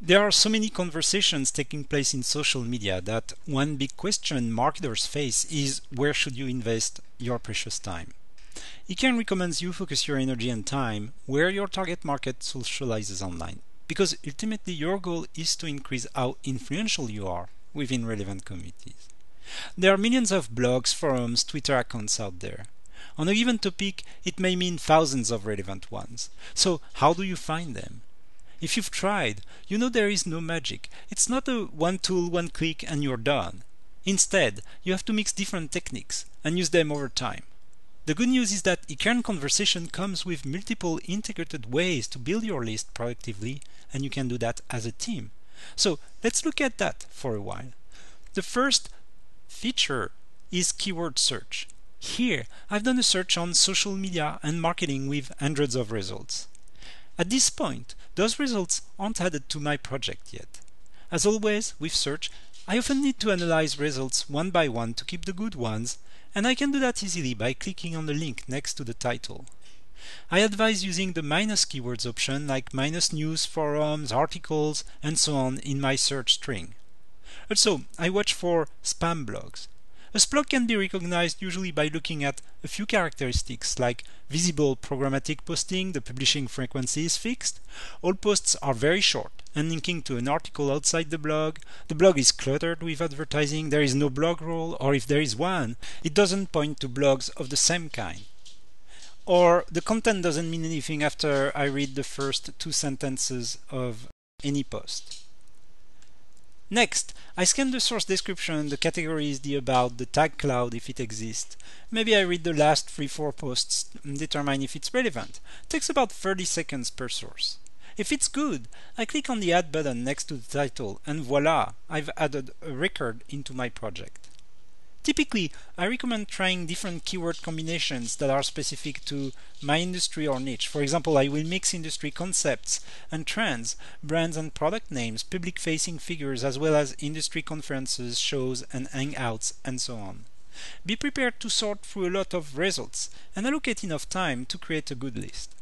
There are so many conversations taking place in social media that one big question marketers face is where should you invest your precious time? eCairn recommends you focus your energy and time where your target market socializes online, because ultimately your goal is to increase how influential you are within relevant communities. There are millions of blogs, forums, Twitter accounts out there. On a given topic, it may mean thousands of relevant ones. So how do you find them? If you've tried, you know there is no magic. It's not a one tool, one click, and you're done. Instead, you have to mix different techniques and use them over time. The good news is that eCairn Conversation comes with multiple integrated ways to build your list productively, and you can do that as a team. So let's look at that for a while. The first feature is keyword search. Here, I've done a search on social media and marketing with hundreds of results. At this point, those results aren't added to my project yet. As always, with search, I often need to analyze results one by one to keep the good ones, and I can do that easily by clicking on the link next to the title. I advise using the minus keywords option like minus news, forums, articles, and so on in my search string. Also, I watch for spam blogs. A blog can be recognized usually by looking at a few characteristics like visible programmatic posting, the publishing frequency is fixed, all posts are very short and linking to an article outside the blog is cluttered with advertising, there is no blog roll, or if there is one, it doesn't point to blogs of the same kind. Or the content doesn't mean anything after I read the first two sentences of any post. Next, I scan the source description, the categories, the about, the tag cloud if it exists. Maybe I read the last 3-4 posts and determine if it's relevant. It takes about 30 seconds per source. If it's good, I click on the add button next to the title and voila, I've added a record into my project. Typically, I recommend trying different keyword combinations that are specific to my industry or niche. For example, I will mix industry concepts and trends, brands and product names, public-facing figures, as well as industry conferences, shows, and hangouts, and so on. Be prepared to sort through a lot of results and allocate enough time to create a good list.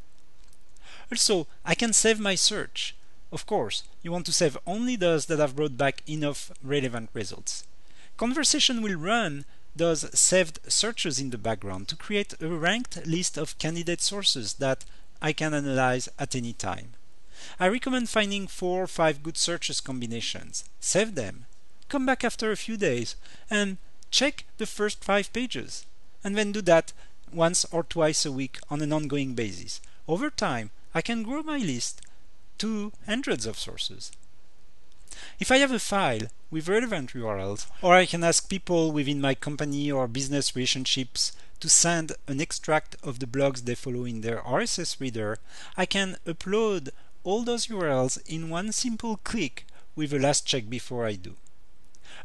Also, I can save my search. Of course, you want to save only those that have brought back enough relevant results. Conversation will run those saved searches in the background to create a ranked list of candidate sources that I can analyze at any time. I recommend finding 4 or 5 good searches combinations, save them, come back after a few days, and check the first 5 pages, and then do that once or twice a week on an ongoing basis. Over time, I can grow my list to hundreds of sources. If I have a file with relevant URLs, or I can ask people within my company or business relationships to send an extract of the blogs they follow in their RSS reader, I can upload all those URLs in one simple click with a last check before I do.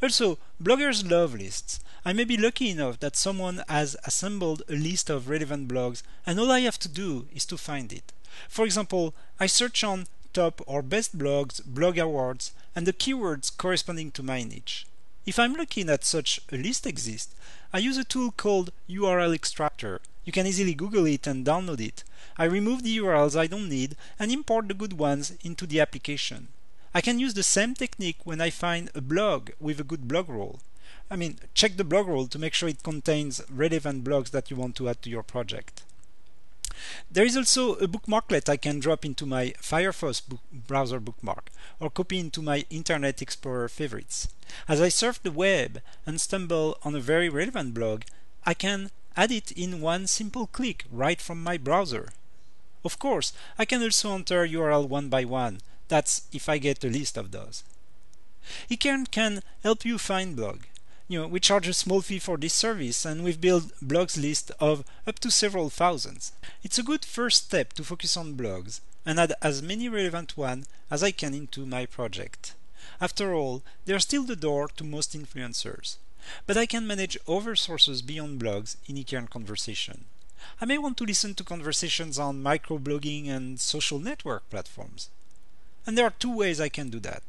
Also, bloggers love lists. I may be lucky enough that someone has assembled a list of relevant blogs and all I have to do is to find it. For example, I search on top or best blogs, blog awards, and the keywords corresponding to my niche. If I'm lucky that such a list exists, I use a tool called URL Extractor. You can easily Google it and download it. I remove the URLs I don't need and import the good ones into the application. I can use the same technique when I find a blog with a good blog roll. Check the blog roll to make sure it contains relevant blogs that you want to add to your project. There is also a bookmarklet I can drop into my Firefox browser bookmark or copy into my Internet Explorer favorites. As I surf the web and stumble on a very relevant blog, I can add it in one simple click right from my browser. Of course, I can also enter URL one by one. That's if I get a list of those. eCairn can help you find blog. We charge a small fee for this service and we've built blogs list of up to several thousands. It's a good first step to focus on blogs and add as many relevant ones as I can into my project. After all, they're still the door to most influencers. But I can manage other sources beyond blogs in eCairn Conversation. I may want to listen to conversations on microblogging and social network platforms. And there are 2 ways I can do that.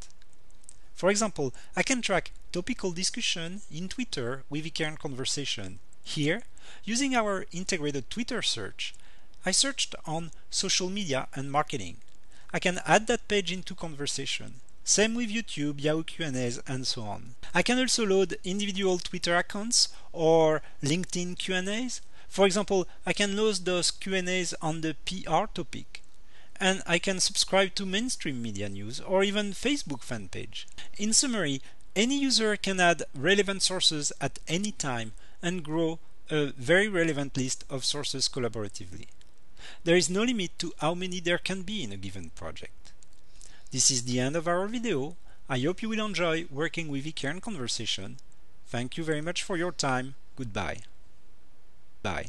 For example, I can track topical discussion in Twitter with eCairn Conversation. Here, using our integrated Twitter search, I searched on social media and marketing. I can add that page into conversation. Same with YouTube, Yahoo Q&As, and so on. I can also load individual Twitter accounts or LinkedIn Q&As. For example, I can load those Q&As on the PR topic. And I can subscribe to mainstream media news or even Facebook fan page. In summary, any user can add relevant sources at any time and grow a very relevant list of sources collaboratively. There is no limit to how many there can be in a given project. This is the end of our video. I hope you will enjoy working with eCairn Conversation. Thank you very much for your time. Goodbye. Bye.